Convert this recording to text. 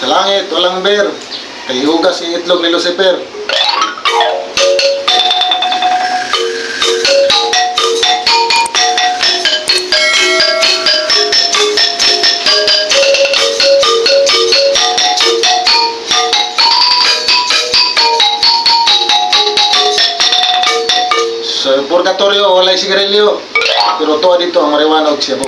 langit, walang ber. Kay hugas si itlog ni Lucifer. Sa purgatorio, walay sigarilyo. Pero to dito ang marijuana og siya po.